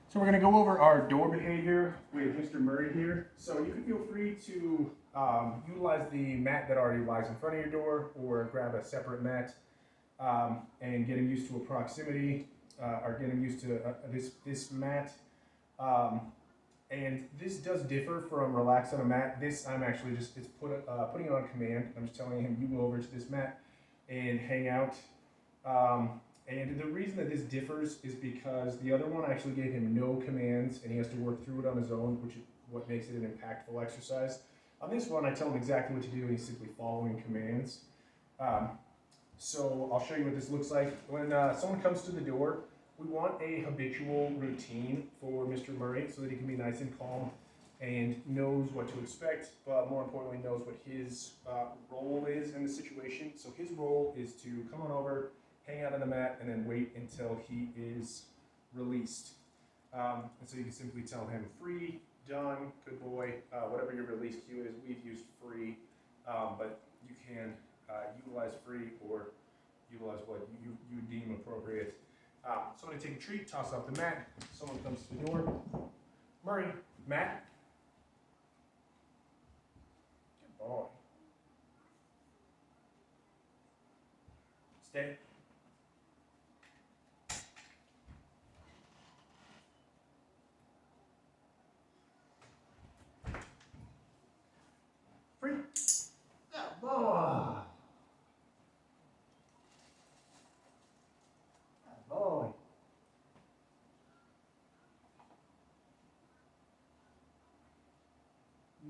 So we're going to go over our door behavior with Mr. Murray here. So you can feel free to utilize the mat that already lies in front of your door, or grab a separate mat, and getting used to a proximity, or getting used to this mat. Um, and this does differ from relax on a mat. This I'm actually just putting it on command. I'm just telling him, you go over to this mat and hang out. And the reason that this differs is because the other one actually gave him no commands and he has to work through it on his own, which is what makes it an impactful exercise. On this one, I tell him exactly what to do and he's simply following commands. Um, so I'll show you what this looks like. When someone comes to the door, we want a habitual routine for Mr. Murray so that he can be nice and calm and knows what to expect, but more importantly knows what his role is in the situation. So his role is to come on over, hang out on the mat, and then wait until he is released. And so you can simply tell him free, done, good boy, whatever your release cue is. We've used free, but you can utilize free or utilize what you deem appropriate. So I'm going to take a treat, toss off the mat. Someone comes to the door. Murray, mat. Good boy. Stay. Free. Good boy. Good boy.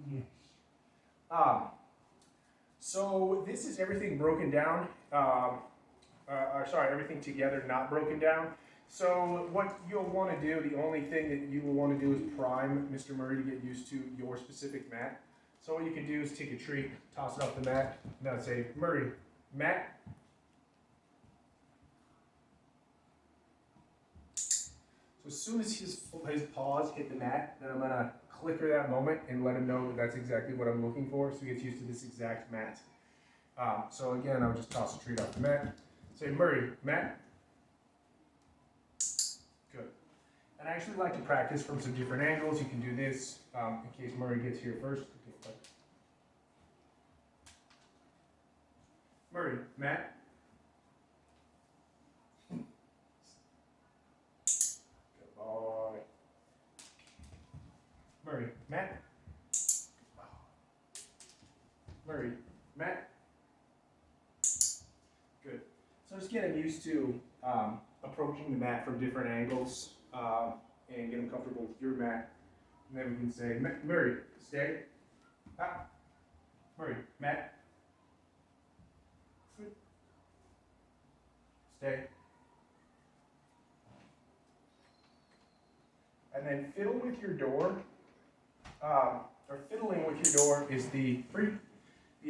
Yes. So this is everything broken down. Sorry, everything together, not broken down. So what you'll want to do, the only thing that you will want to do is prime Mr. Murray to get used to your specific mat. So what you can do is take a treat, toss it off the mat, now say, Murray, mat. So as soon as his paws hit the mat, then I'm going to clicker that moment and let him know that that's exactly what I'm looking for, so he gets used to this exact mat. So again, I'll just toss a treat off the mat. Say, Murray, mat. Good. And I actually like to practice from some different angles. You can do this in case Murray gets here first. Murray, mat. Good boy. Murray, mat. Murray, mat. Good. So just get him used to approaching the mat from different angles and get him comfortable with your mat. And then we can say, Murray, stay. Ah. Murray, mat. Good. Stay. And then fiddle with your door, or fiddling with your door is the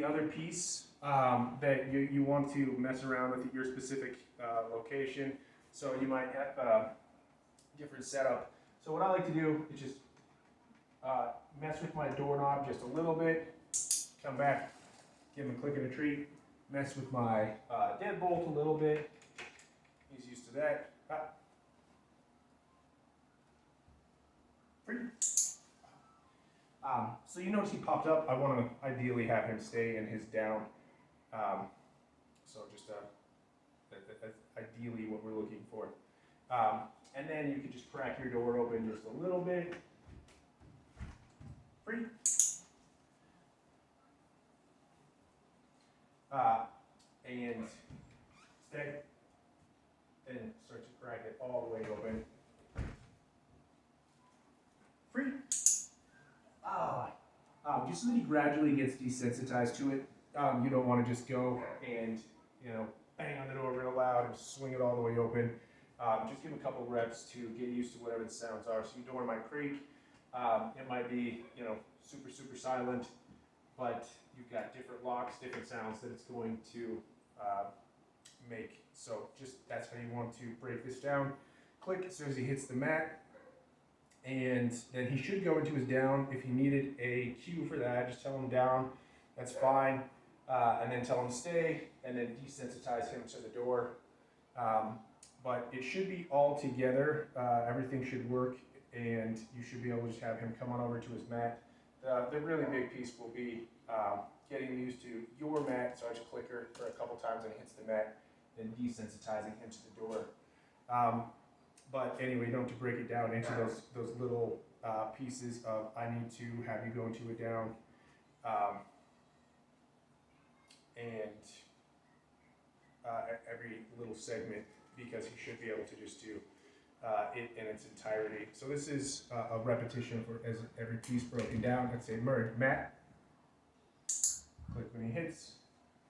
other piece that you want to mess around with at your specific location. So you might have a different setup. So what I like to do is just mess with my doorknob just a little bit, come back, give him a click and a treat, mess with my deadbolt a little bit. He's used to that. Free. So you notice he popped up. I want to ideally have him stay in his down. So just that's ideally what we're looking for. And then you can just crack your door open just a little bit. Free. And stay. And start to crack it all the way open. Free. Just so that he gradually gets desensitized to it. You don't want to just go and bang on the door real loud and swing it all the way open. Just give him a couple reps to get used to whatever the sounds are. So your door might creak. It might be super silent, but you've got different locks, different sounds that it's going to make. So that's how you want to break this down. Click as soon as he hits the mat. And then he should go into his down. If he needed a cue for that, just tell him down, that's fine. And then tell him stay, and then desensitize him to the door. But it should be all together. Everything should work and you should be able to just have him come on over to his mat. The really big piece will be getting him used to your mat, Sarge clicker, for a couple times and he hits the mat, then desensitizing him to the door. But anyway, you don't have to break it down into those little pieces of I need to have you go into a down, and every little segment, because he should be able to just do it in its entirety. So this is a repetition for as every piece broken down. Let's say Murray, mat, click when he hits,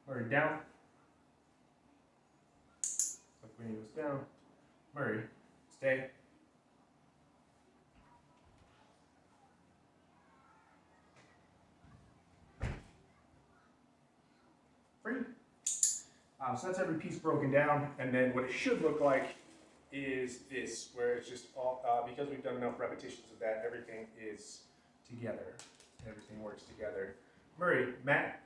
Murray down, click when he goes down, Murray, stay, free. So that's every piece broken down, and then what it should look like is this, where it's just all, because we've done enough repetitions of that, everything is together. Everything works together. Murray, mat.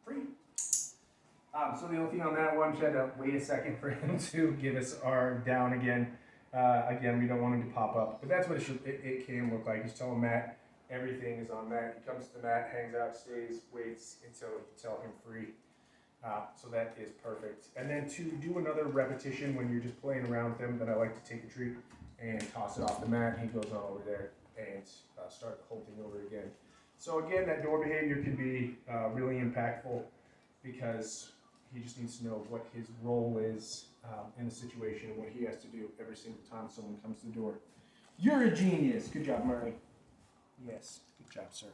Free. So the only thing on that one, we had to wait a second for him to give us our down again. Again, we don't want him to pop up, but that's what it can look like. Just tell him mat, everything is on mat. He comes to the mat, hangs out, stays, waits until you tell him free. So that is perfect. And then to do another repetition when you're just playing around with him, then I like to take a treat and toss it off the mat. He goes on over there and start the whole thing over again. So again, that door behavior can be really impactful because he just needs to know what his role is in the situation and what he has to do every single time someone comes to the door. You're a genius. Good job, Murray. Yes, good job, sir.